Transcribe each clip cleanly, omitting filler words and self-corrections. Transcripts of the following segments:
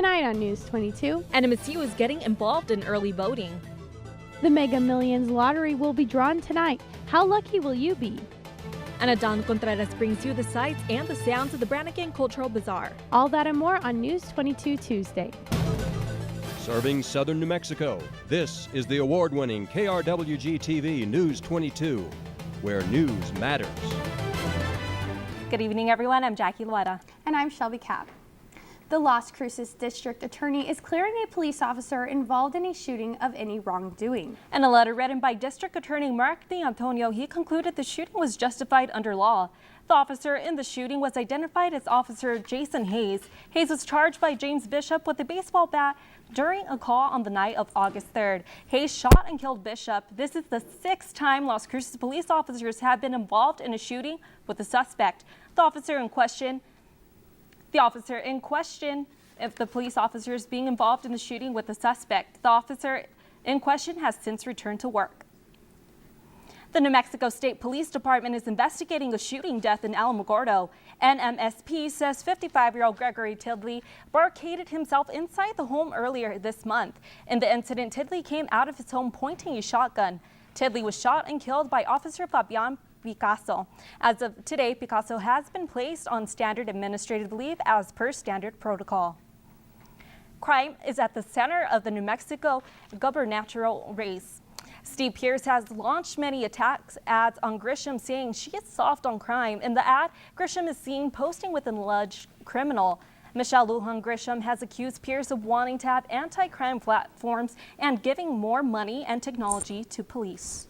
Tonight on News 22, NMSU is getting involved in early voting. the Mega Millions lottery will be drawn tonight. How lucky will you be? And Adon Contreras brings you the sights and the sounds of the Branigan Cultural Bazaar. All that and more on News 22 Tuesday. Serving southern New Mexico, this is the award-winning KRWG-TV News 22, where news matters. Good evening, everyone. I'm Jackie Luetta. And I'm Shelby Capp. The Las Cruces District Attorney is clearing a police officer involved in a shooting of any wrongdoing. In a letter written by District Attorney Mark D'Antonio, he concluded the shooting was justified under law. The officer in the shooting was identified as Officer Jason Hayes. Hayes was charged by James Bishop with a baseball bat during a call on the night of August 3rd. Hayes shot and killed Bishop. This is the 6th time Las Cruces police officers have been involved in a shooting with a suspect. The officer in question, if the police officer is being involved in the shooting with the suspect, the officer in question has since returned to work. The New Mexico State Police Department is investigating a shooting death in Alamogordo. NMSP says 55-year-old Gregory Tidley barricaded himself inside the home earlier this month. In the incident, Tidley came out of his home pointing a shotgun. Tidley was shot and killed by Officer Fabian Picasso. As of today, Picasso has been placed on standard administrative leave as per standard protocol. Crime is at the center of the New Mexico gubernatorial race. Steve Pierce has launched many attacks ads on Grisham, saying she is soft on crime. In the ad, Grisham is seen posting with an alleged criminal. Michelle Lujan Grisham has accused Pierce of wanting to have anti-crime platforms and giving more money and technology to police.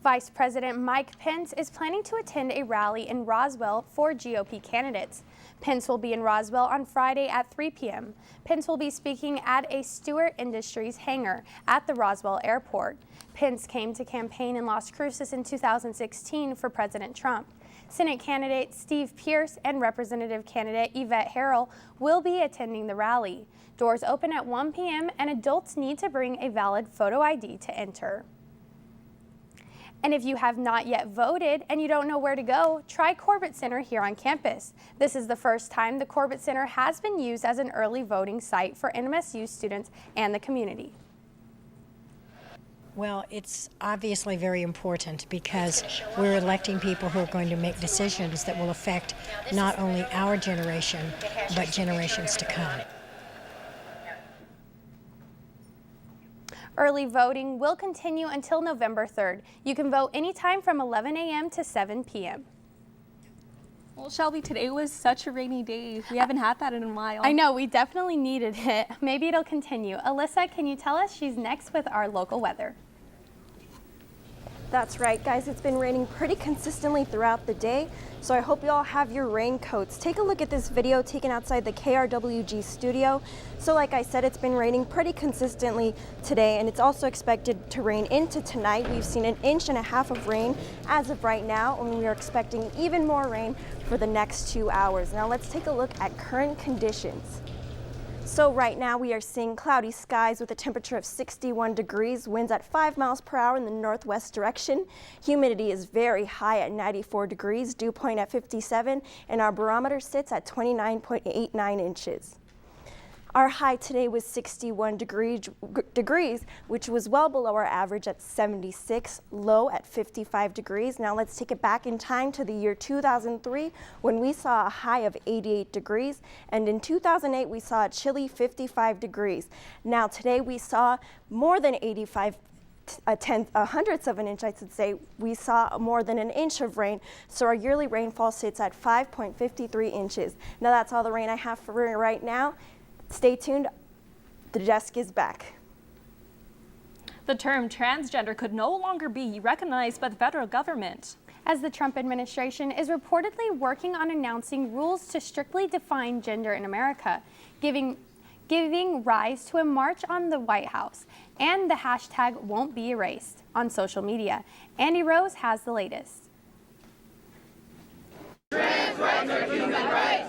Vice President Mike Pence is planning to attend a rally in Roswell for GOP candidates. Pence will be in Roswell on Friday at 3 p.m. Pence will be speaking at a Stewart Industries hangar at the Roswell Airport. Pence came to campaign in Las Cruces in 2016 for President Trump. Senate candidate Steve Pierce and Representative candidate Yvette Harrell will be attending the rally. Doors open at 1 p.m. and adults need to bring a valid photo ID to enter. And if you have not yet voted and you don't know where to go, try Corbett Center here on campus. This is the first time the Corbett Center has been used as an early voting site for NMSU students and the community. Well, it's obviously very important because we're electing people who are going to make decisions that will affect not only our generation, but generations to come. Early voting will continue until November 3rd. You can vote anytime from 11 a.m. to 7 p.m. Well, Shelby, today was such a rainy day. We haven't had that in a while. I know, we definitely needed it. Maybe it'll continue. Alyssa, can you tell us? She's next with our local weather. That's right, guys. It's been raining pretty consistently throughout the day, so I hope you all have your raincoats. Take a look at this video taken outside the KRWG studio. So like I said, it's been raining pretty consistently today, and it's also expected to rain into tonight. We've seen 1.5 inches of rain as of right now, and we are expecting even more rain for the next 2 hours. Now let's take a look at current conditions. So right now we are seeing cloudy skies with a temperature of 61 degrees, winds at 5 miles per hour in the northwest direction. Humidity is very high at 94 degrees, dew point at 57, and our barometer sits at 29.89 inches. Our high today was 61 degrees, which was well below our average at 76, low at 55 degrees. Now let's take it back in time to the year 2003 when we saw a high of 88 degrees, and in 2008 we saw a chilly 55 degrees. Now today we saw more than 85 hundredths of an inch, I should say. We saw more than 1 inch of rain, so our yearly rainfall sits at 5.53 inches. Now that's all the rain I have for right now. Stay tuned, the desk is back. The term transgender could no longer be recognized by the federal government, as the Trump administration is reportedly working on announcing rules to strictly define gender in America, giving rise to a march on the White House, and the hashtag won't be erased on social media. Andy Rose has the latest. Trans rights are human rights.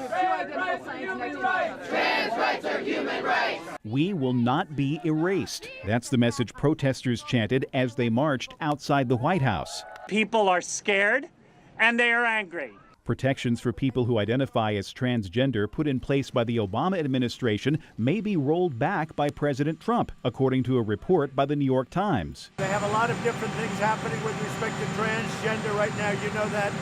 Trans rights are human rights. We will not be erased. That's the message protesters chanted as they marched outside the White House. People are scared and they are angry. Protections for people who identify as transgender put in place by the Obama administration may be rolled back by President Trump, according to a report by the New York Times. They have a lot of different things happening with respect to transgender right now. You know that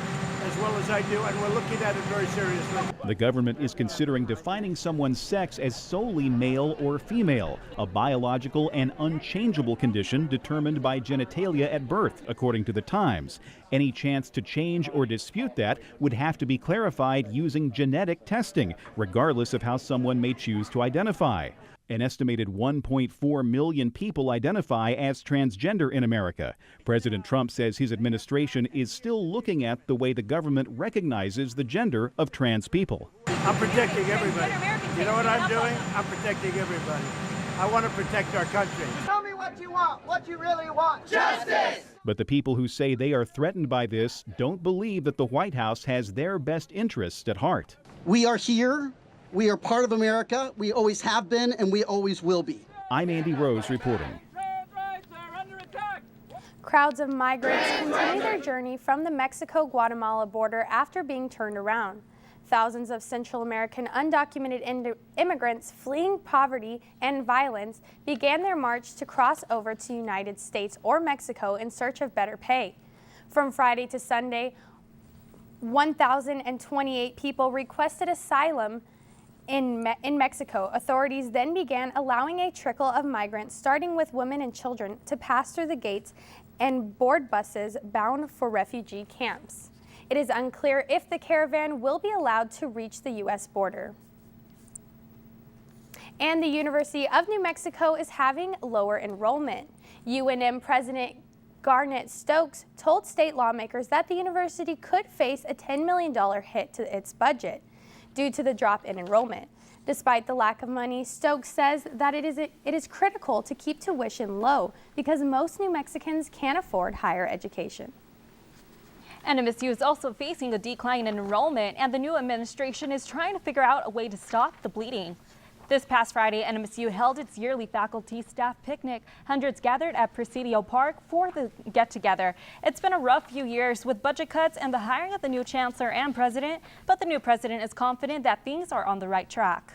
as well as I do, and we're looking at it very seriously. The government is considering defining someone's sex as solely male or female, a biological and unchangeable condition determined by genitalia at birth, according to the Times. Any chance to change or dispute that would have to be clarified using genetic testing, regardless of how someone may choose to identify. An estimated 1.4 million people identify as transgender in America. President Trump says his administration is still looking at the way the government recognizes the gender of trans people. I'm protecting everybody. You know what I'm doing? I'm protecting everybody. I want to protect our country. Tell me what you want, what you really want. Justice! But the people who say they are threatened by this don't believe that the White House has their best interests at heart. We are here. We are part of America. We always have been, and we always will be. I'm Andy Rose reporting. Crowds of migrants continue their journey from the Mexico-Guatemala border after being turned around. Thousands of Central American undocumented immigrants fleeing poverty and violence began their march to cross over to the United States or Mexico in search of better pay. From Friday to Sunday, 1,028 people requested asylum in Mexico. Authorities then began allowing a trickle of migrants, starting with women and children, to pass through the gates and board buses bound for refugee camps. It is unclear if the caravan will be allowed to reach the U.S. border. And the University of New Mexico is having lower enrollment. UNM President Garnett Stokes told state lawmakers that the university could face a $10 million hit to its budget due to the drop in enrollment. Despite the lack of money, Stokes says that it is critical to keep tuition low because most New Mexicans can't afford higher education. NMSU is also facing a decline in enrollment, and the new administration is trying to figure out a way to stop the bleeding. This past Friday, NMSU held its yearly faculty staff picnic. Hundreds gathered at Presidio Park for the get-together. It's been a rough few years with budget cuts and the hiring of the new chancellor and president, but the new president is confident that things are on the right track.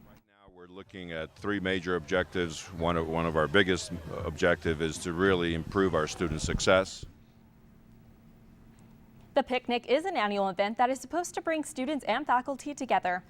Right now, we're looking at three major objectives. One of our biggest objective is to really improve our student success. The picnic is an annual event that is supposed to bring students and faculty together.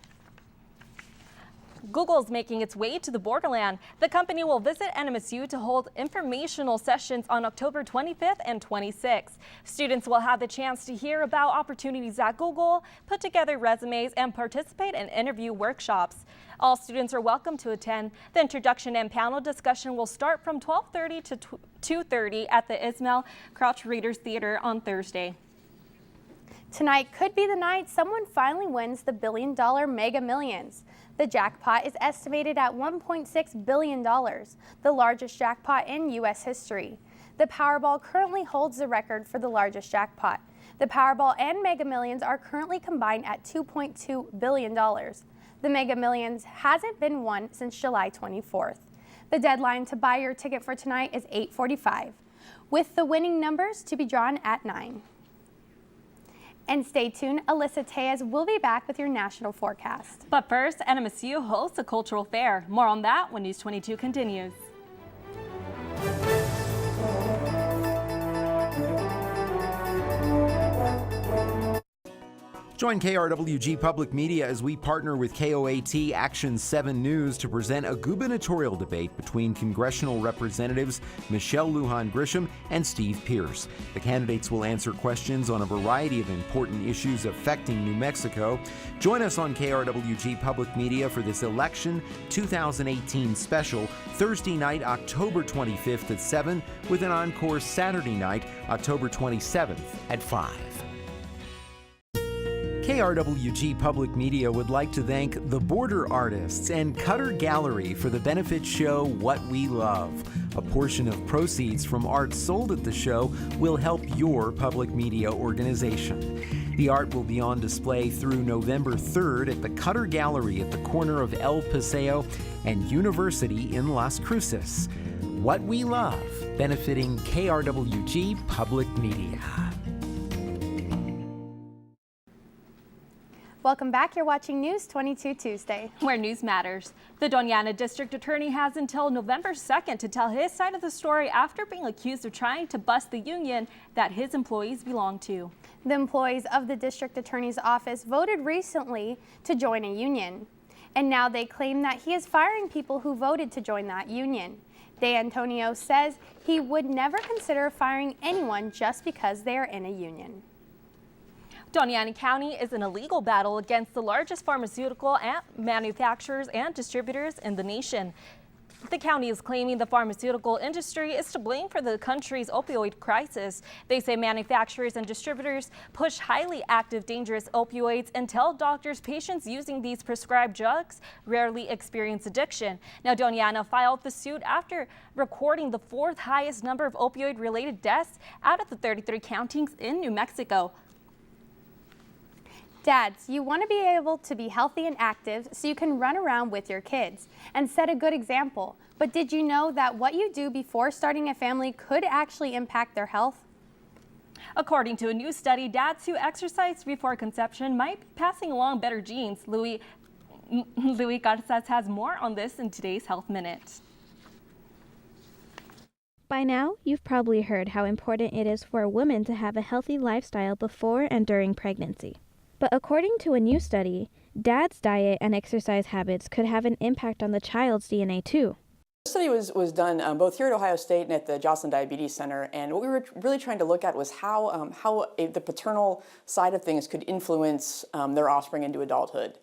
Google's making its way to the borderland. The company will visit NMSU to hold informational sessions on October 25th and 26th. Students will have the chance to hear about opportunities at Google, put together resumes, and participate in interview workshops. All students are welcome to attend. The introduction and panel discussion will start from 12:30 to 2:30 at the Ismail Crouch Readers Theater on Thursday. Tonight could be the night someone finally wins the billion-dollar Mega Millions. The jackpot is estimated at $1.6 billion, the largest jackpot in U.S. history. The Powerball currently holds the record for the largest jackpot. The Powerball and Mega Millions are currently combined at $2.2 billion. The Mega Millions hasn't been won since July 24th. The deadline to buy your ticket for tonight is 8:45, with the winning numbers to be drawn at 9. And stay tuned, Alyssa Tejas will be back with your national forecast. But first, NMSU hosts a cultural fair. More on that when News 22 continues. Join KRWG Public Media as we partner with KOAT Action 7 News to present a gubernatorial debate between congressional representatives Michelle Lujan Grisham and Steve Pierce. The candidates will answer questions on a variety of important issues affecting New Mexico. Join us on KRWG Public Media for this election 2018 special, Thursday night, October 25th at 7, with an encore Saturday night, October 27th at 5. KRWG Public Media would like to thank the Border Artists and Cutter Gallery for the benefit show What We Love. A portion of proceeds from art sold at the show will help your public media organization. The art will be on display through November 3rd at the Cutter Gallery at the corner of El Paseo and University in Las Cruces. What We Love, benefiting KRWG Public Media. Welcome back. You're watching News 22 Tuesday, where news matters. The Doñana District Attorney has until November 2nd to tell his side of the story after being accused of trying to bust the union that his employees belong to. The employees of the District Attorney's office voted recently to join a union, and now they claim that he is firing people who voted to join that union. De Antonio says he would never consider firing anyone just because they are in a union. Doñana County is in a legal battle against the largest pharmaceutical manufacturers and distributors in the nation. The county is claiming the pharmaceutical industry is to blame for the country's opioid crisis. They say manufacturers and distributors push highly active, dangerous opioids and tell doctors patients using these prescribed drugs rarely experience addiction. Now, Doñana filed the suit after recording the 4th highest number of opioid-related deaths out of the 33 counties in New Mexico. Dads, you want to be able to be healthy and active so you can run around with your kids and set a good example. But did you know that what you do before starting a family could actually impact their health? According to a new study, dads who exercise before conception might be passing along better genes. Louis Garces has more on this in today's Health Minute. By now, you've probably heard how important it is for a woman to have a healthy lifestyle before and during pregnancy. But according to a new study, dad's diet and exercise habits could have an impact on the child's DNA too. The study was done both here at Ohio State and at the Joslin Diabetes Center, and what we were really trying to look at was how the paternal side of things could influence their offspring into adulthood.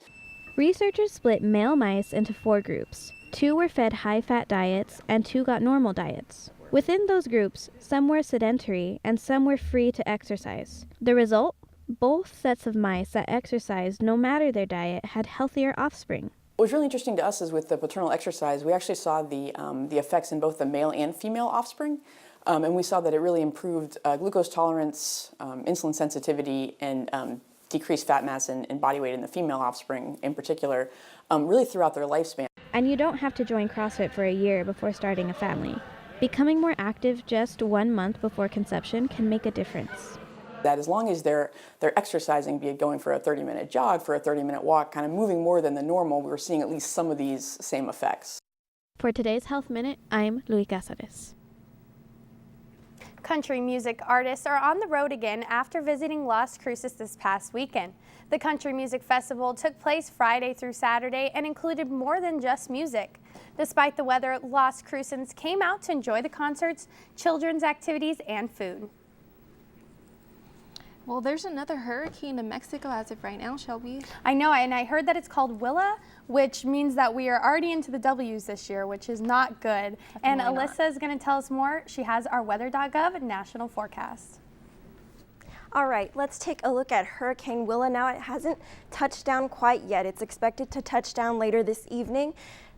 Researchers split male mice into 4 groups. 2 were fed high-fat diets and 2 got normal diets. Within those groups, some were sedentary and some were free to exercise. The result? Both sets of mice that exercised, no matter their diet, had healthier offspring. What was really interesting to us is with the paternal exercise, we actually saw the effects in both the male and female offspring, and we saw that it really improved glucose tolerance, insulin sensitivity, and decreased fat mass and body weight in the female offspring in particular, really throughout their lifespan. And you don't have to join CrossFit for a year before starting a family. Becoming more active just 1 month before conception can make a difference. That as long as they're exercising, be it going for a 30-minute jog, for a 30-minute walk, kind of moving more than the normal, we're seeing at least some of these same effects. For today's Health Minute, I'm Louis Casares. Country music artists are on the road again after visiting Las Cruces this past weekend. The Country Music Festival took place Friday through Saturday and included more than just music. Despite the weather, Las Cruces came out to enjoy the concerts, children's activities, and food. Well, there's another hurricane in Mexico as of right now, Shelby. I know, and I heard that it's called Willa, which means that we are already into the W's this year, which is not good. And Alyssa is going to tell us more. She has our weather.gov national forecast. All right, let's take a look at Hurricane Willa. Now, it hasn't touched down quite yet. It's expected to touch down later this evening.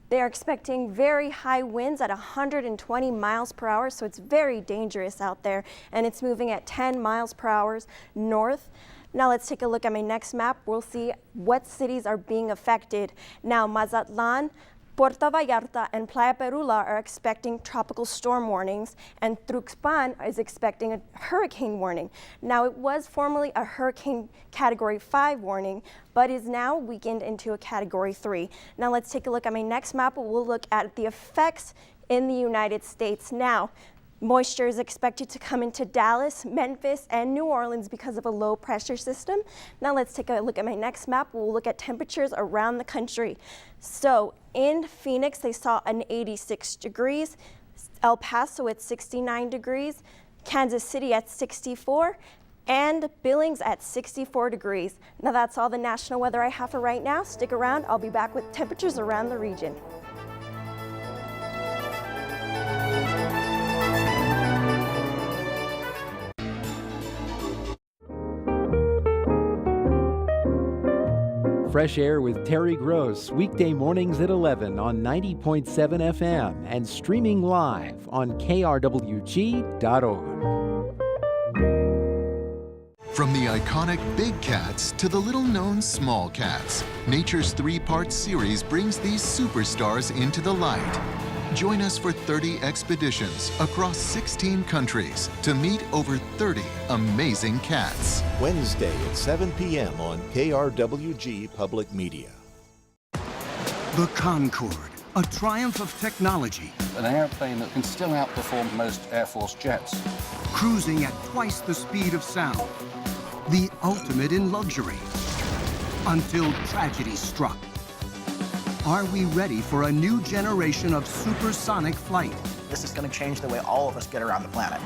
They are expecting very high winds at 120 miles per hour, so it's very dangerous out there, and it's moving at 10 miles per hour north. Now let's take a look at my next map. We'll see what cities are being affected. Now, Mazatlan, Puerto Vallarta, and Playa Perula are expecting tropical storm warnings, and Tuxpan is expecting a hurricane warning. Now, it was formerly a hurricane category 5 warning, but is now weakened into a category 3. Now, let's take a look at my next map. We'll look at the effects in the United States. Now, moisture is expected to come into Dallas, Memphis, and New Orleans because of a low pressure system. Now let's take a look at my next map. We'll look at temperatures around the country. So in Phoenix, they saw an 86 degrees, El Paso at 69 degrees, Kansas City at 64, and Billings at 64 degrees. Now that's all the national weather I have for right now. Stick around, I'll be back with temperatures around the region. Fresh Air with Terry Gross, weekday mornings at 11 on 90.7 FM and streaming live on KRWG.org. From the iconic big cats to the little-known small cats, nature's 3-part series brings these superstars into the light. Join us for 30 expeditions across 16 countries to meet over 30 amazing cats. Wednesday at 7 p.m. on KRWG-Public Media. The Concorde, a triumph of technology. An airplane that can still outperform most Air Force jets. Cruising at twice the speed of sound. The ultimate in luxury. Until tragedy struck. Are we ready for a new generation of supersonic flight? This is going to change the way all of us get around the planet.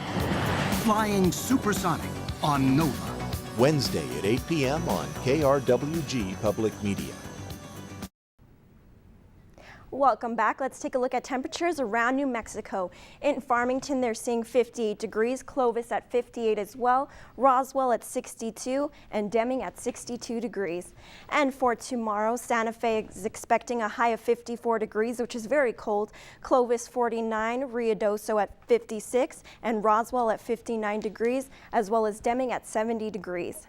Flying supersonic on Nova. Wednesday at 8 p.m. on KRWG-Public Media. Welcome back. Let's take a look at temperatures around New Mexico. In Farmington, they're seeing 58 degrees, Clovis at 58 as well, Roswell at 62, and Deming at 62 degrees. And for tomorrow, Santa Fe is expecting a high of 54 degrees, which is very cold. Clovis 49, Ruidoso at 56, and Roswell at 59 degrees, as well as Deming at 70 degrees.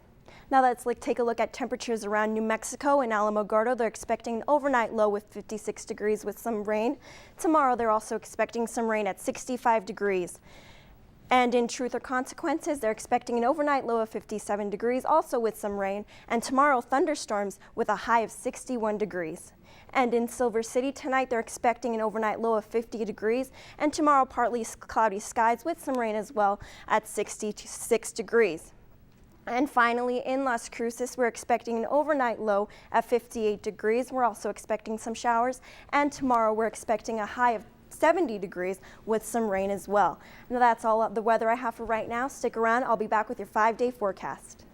Now let's take a look at temperatures around New Mexico. In Alamogordo, they're expecting an overnight low with 56 degrees with some rain. Tomorrow, they're also expecting some rain at 65 degrees. And in Truth or Consequences, they're expecting an overnight low of 57 degrees, also with some rain. And tomorrow, thunderstorms with a high of 61 degrees. And in Silver City tonight, they're expecting an overnight low of 50 degrees. And tomorrow, partly cloudy skies with some rain as well at 66 degrees. And finally, in Las Cruces, we're expecting an overnight low at 58 degrees. We're also expecting some showers. And tomorrow, we're expecting a high of 70 degrees with some rain as well. Now, that's all of the weather I have for right now. Stick around. I'll be back with your 5-day forecast.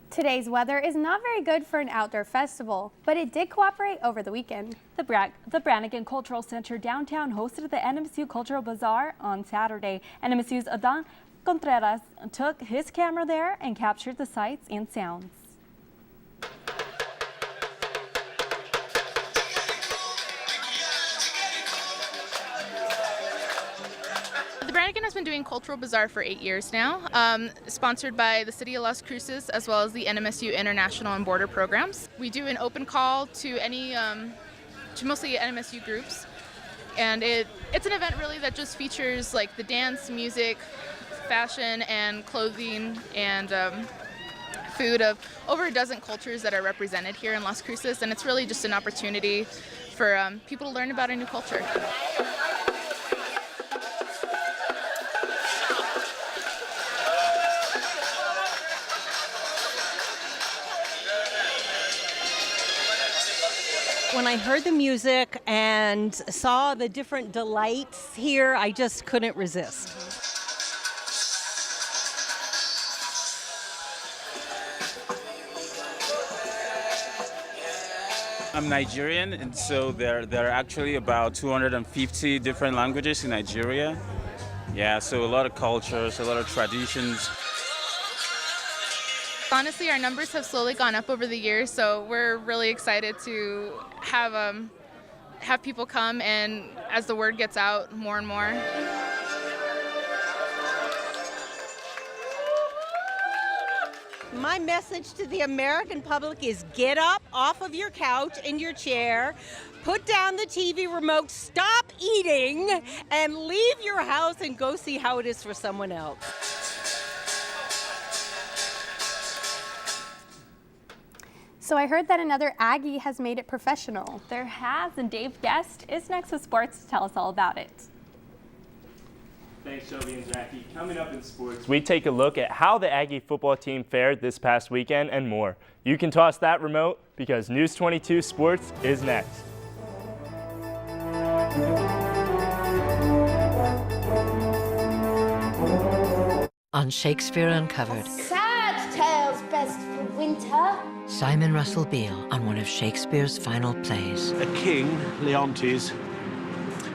Today's weather is not very good for an outdoor festival, but it did cooperate over the weekend. The Branigan Cultural Center downtown hosted the NMSU Cultural Bazaar on Saturday. NMSU's Adan Contreras took his camera there and captured the sights and sounds. The Branigan has been doing Cultural Bazaar for 8 years now, sponsored by the City of Las Cruces as well as the NMSU International and Border Programs. We do an open call to any, to mostly NMSU groups, and it's an event really that just features like the dance, music, fashion and clothing and food of over a dozen cultures that are represented here in Las Cruces, and it's really just an opportunity for people to learn about a new culture. When I heard the music and saw the different delights here, I just couldn't resist. I'm Nigerian, and so there are actually about 250 different languages in Nigeria. Yeah, so a lot of cultures, a lot of traditions. Honestly, our numbers have slowly gone up over the years, so we're really excited to have people come, and as the word gets out more and more. My message to the American public is get up off of your couch and your chair, put down the TV remote, stop eating, and leave your house and go see how it is for someone else. So I heard that another Aggie has made it professional. There has, and Dave Guest is next with sports to tell us all about it. Thanks, Shelby and Jackie. Coming up in sports, we take a look at how the Aggie football team fared this past weekend and more. You can toss that remote because News 22 Sports is next. On Shakespeare Uncovered, Sad tales best for winter. Simon Russell Beale on one of Shakespeare's final plays. A king, Leontes,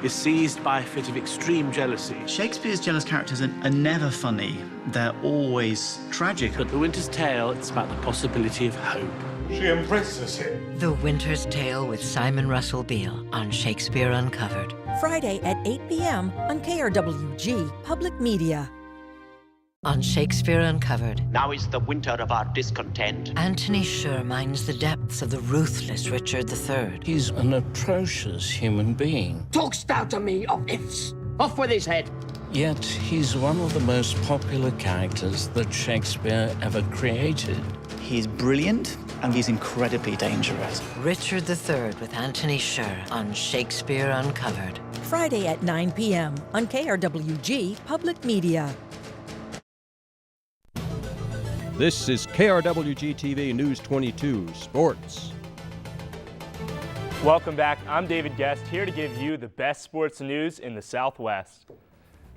is seized by a fit of extreme jealousy. Shakespeare's jealous characters are never funny. They're always tragic. But The Winter's Tale, it's about the possibility of hope. She embraces him. The Winter's Tale with Simon Russell Beale on Shakespeare Uncovered. Friday at 8 p.m. on KRWG Public Media. On Shakespeare Uncovered, Now is the winter of our discontent. Anthony Sher mines the depths of the ruthless Richard III. He's an atrocious human being. Talkst thou to me of ifs? Off with his head. Yet he's one of the most popular characters that Shakespeare ever created. He's brilliant and he's incredibly dangerous. Richard III with Anthony Sher on Shakespeare Uncovered. Friday at 9 p.m. on KRWG-Public Media. This is KRWG-TV News 22 Sports. Welcome back. I'm David Guest, here to give you the best sports news in the Southwest.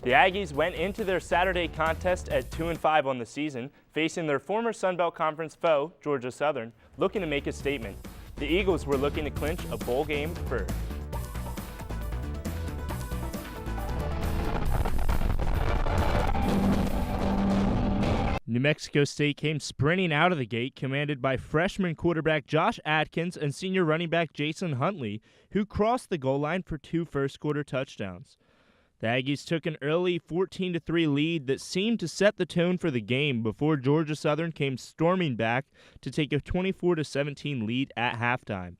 The Aggies went into their Saturday contest at 2-5 on the season, facing their former Sun Belt Conference foe, Georgia Southern, looking to make a statement. The Eagles were looking to clinch a bowl game berth. New Mexico State came sprinting out of the gate, commanded by freshman quarterback Josh Adkins and senior running back Jason Huntley, who crossed the goal line for 2 first-quarter touchdowns. The Aggies took an early 14-3 lead that seemed to set the tone for the game before Georgia Southern came storming back to take a 24-17 lead at halftime.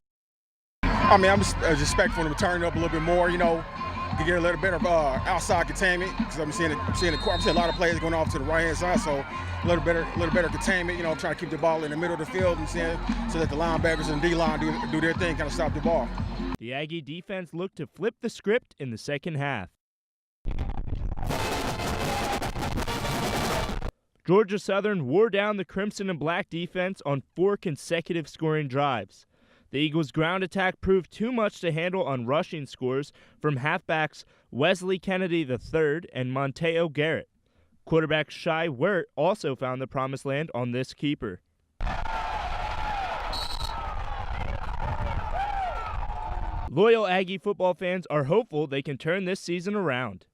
I'm just expecting them to turn it up a little bit more, to get a little bit of outside containment, because I'm seeing a lot of players going off to the right-hand side, so a little better containment, trying to keep the ball in the middle of the field and so that the linebackers and D-line do their thing, kind of stop the ball. The Aggie defense looked to flip the script in the second half. Georgia Southern wore down the Crimson and Black defense on 4 consecutive scoring drives. The Eagles' ground attack proved too much to handle on rushing scores from halfbacks Wesley Kennedy III and Monteo Garrett. Quarterback Shai Wirt also found the promised land on this keeper. Loyal Aggie football fans are hopeful they can turn this season around.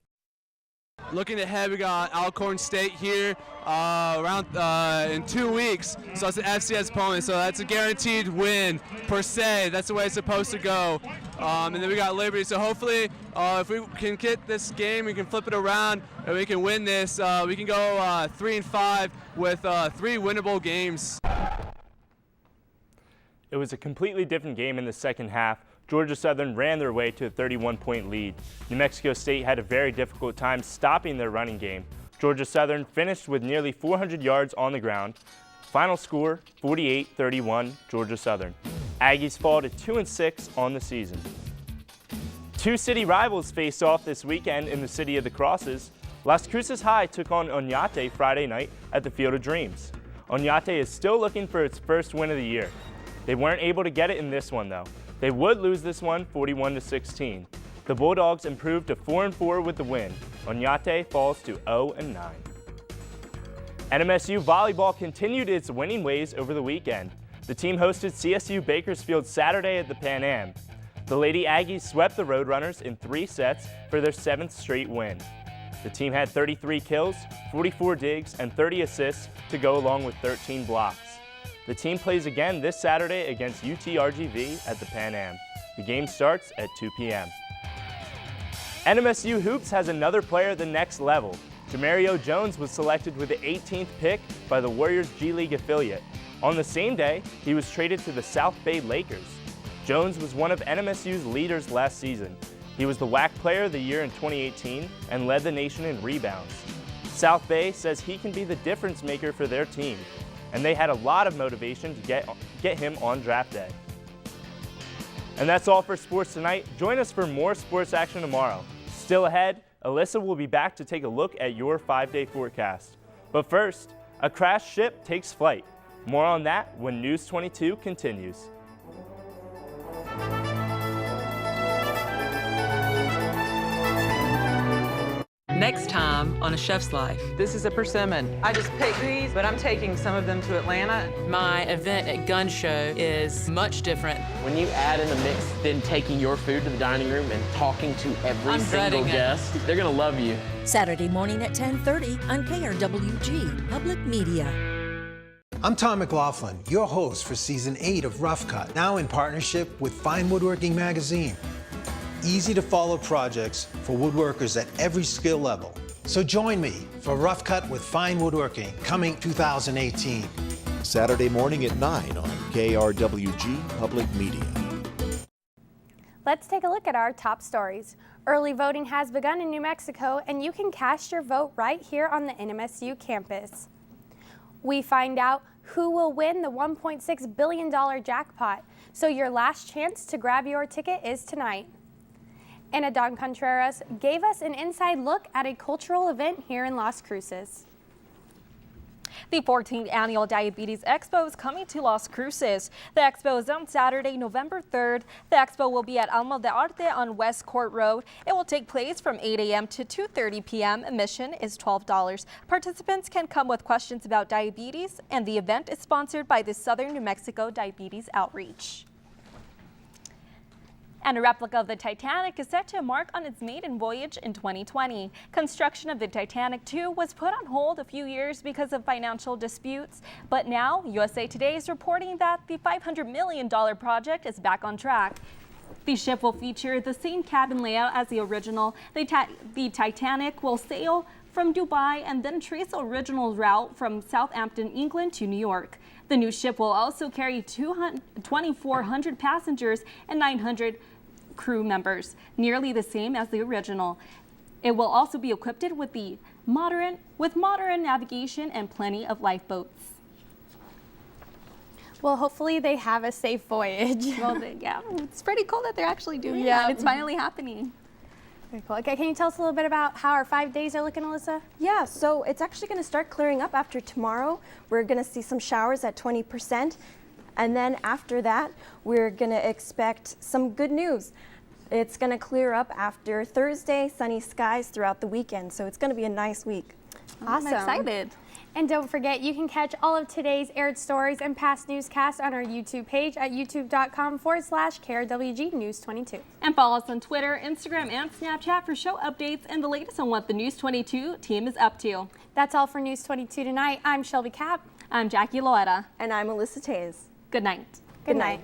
Looking ahead, we got Alcorn State here in 2 weeks. So it's an FCS opponent, so that's a guaranteed win per se. That's the way it's supposed to go. And then we got Liberty. So hopefully, if we can get this game, we can flip it around and we can win this. We can go 3-5 with 3 winnable games. It was a completely different game in the second half. Georgia Southern ran their way to a 31-point lead. New Mexico State had a very difficult time stopping their running game. Georgia Southern finished with nearly 400 yards on the ground. Final score, 48-31, Georgia Southern. Aggies fall to 2-6 on the season. 2 city rivals faced off this weekend in the city of the Cruces. Las Cruces High took on Oñate Friday night at the Field of Dreams. Oñate is still looking for its first win of the year. They weren't able to get it in this one, though. They would lose this one 41-16. The Bulldogs improved to 4-4 with the win. Oñate falls to 0-9. NMSU volleyball continued its winning ways over the weekend. The team hosted CSU Bakersfield Saturday at the Pan Am. The Lady Aggies swept the Roadrunners in 3 sets for their 7th straight win. The team had 33 kills, 44 digs, and 30 assists to go along with 13 blocks. The team plays again this Saturday against UTRGV at the Pan Am. The game starts at 2 p.m. NMSU Hoops has another player at the next level. Jamario Jones was selected with the 18th pick by the Warriors G League affiliate. On the same day, he was traded to the South Bay Lakers. Jones was one of NMSU's leaders last season. He was the WAC Player of the Year in 2018 and led the nation in rebounds. South Bay says he can be the difference maker for their team, and they had a lot of motivation to get him on draft day. And that's all for sports tonight. Join us for more sports action tomorrow. Still ahead, Alyssa will be back to take a look at your 5-day forecast. But first, a crashed ship takes flight. More on that when News 22 continues. Next time on A Chef's Life. This is a persimmon. I just picked these, but I'm taking some of them to Atlanta. My event at Gun Show is much different. When you add in the mix, then taking your food to the dining room and talking to every single guest, they're gonna love you. Saturday morning at 10:30 on KRWG-Public Media. I'm Tom McLaughlin, your host for Season 8 of Rough Cut, now in partnership with Fine Woodworking Magazine. Easy-to-follow projects for woodworkers at every skill level. So join me for Rough Cut with Fine Woodworking, coming 2018. Saturday morning at 9 on KRWG-Public Media. Let's take a look at our top stories. Early voting has begun in New Mexico, and you can cast your vote right here on the NMSU campus. We find out who will win the $1.6 billion jackpot, so your last chance to grab your ticket is tonight. Ana Don Contreras gave us an inside look at a cultural event here in Las Cruces. The 14th Annual Diabetes Expo is coming to Las Cruces. The expo is on Saturday, November 3rd. The expo will be at Alma de Arte on West Court Road. It will take place from 8 a.m. to 2:30 p.m. Admission is $12. Participants can come with questions about diabetes, and the event is sponsored by the Southern New Mexico Diabetes Outreach. And a replica of the Titanic is set to embark on its maiden voyage in 2020. Construction of the Titanic II was put on hold a few years because of financial disputes, but now USA Today is reporting that the $500 million project is back on track. The ship will feature the same cabin layout as the original. The Titanic will sail from Dubai and then trace the original route from Southampton, England to New York. The new ship will also carry 2,400 passengers and 900 crew members, nearly the same as the original. It will also be equipped with modern navigation and plenty of lifeboats. Well, hopefully they have a safe voyage. Well, yeah, it's pretty cool that they're actually doing that. It's finally happening. Very cool. Okay, can you tell us a little bit about how our 5 days are looking, Alyssa? Yeah, so it's actually going to start clearing up after tomorrow. We're going to see some showers at 20%. And then after that, we're going to expect some good news. It's going to clear up after Thursday, sunny skies throughout the weekend. So it's going to be a nice week. Awesome. I'm excited. And don't forget, you can catch all of today's aired stories and past newscasts on our YouTube page at youtube.com/KRWG News 22. And follow us on Twitter, Instagram, and Snapchat for show updates and the latest on what the News 22 team is up to. That's all for News 22 tonight. I'm Shelby Cap. I'm Jackie Loetta. And I'm Alyssa Tays. Good night. Good night.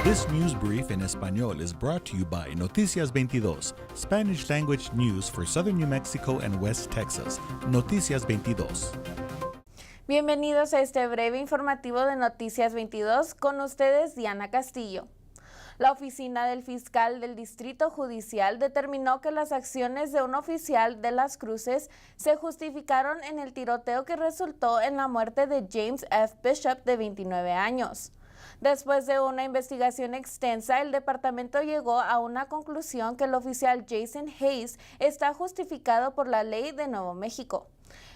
This news brief in Español is brought to you by Noticias 22, Spanish language news for Southern New Mexico and West Texas. Noticias 22. Bienvenidos a este breve informativo de Noticias 22, con ustedes Diana Castillo. La oficina del fiscal del Distrito Judicial determinó que las acciones de un oficial de Las Cruces se justificaron en el tiroteo que resultó en la muerte de James F. Bishop, de 29 años. Después de una investigación extensa, el departamento llegó a una conclusión que el oficial Jason Hayes está justificado por la ley de Nuevo México.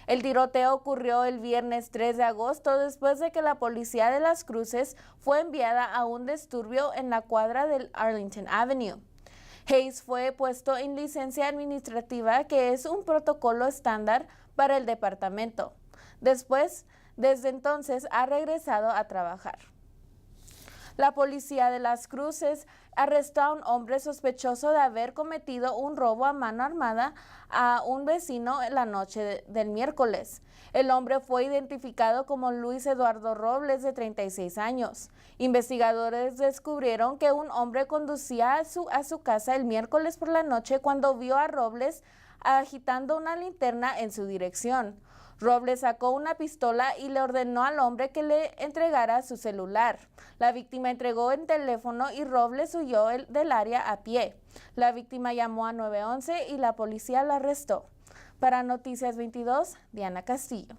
El tiroteo ocurrió el viernes 3 de agosto después de que la policía de Las Cruces fue enviada a un disturbio en la cuadra del Arlington Avenue. Hayes fue puesto en licencia administrativa, que es un protocolo estándar para el departamento. Desde entonces ha regresado a trabajar. La policía de Las Cruces arrestó a un hombre sospechoso de haber cometido un robo a mano armada a un vecino en la noche del miércoles. El hombre fue identificado como Luis Eduardo Robles, de 36 años. Investigadores descubrieron que un hombre conducía a su casa el miércoles por la noche cuando vio a Robles agitando una linterna en su dirección. Robles sacó una pistola y le ordenó al hombre que le entregara su celular. La víctima entregó el teléfono y Robles huyó del área a pie. La víctima llamó a 911 y la policía la arrestó. Para Noticias 22, Diana Castillo.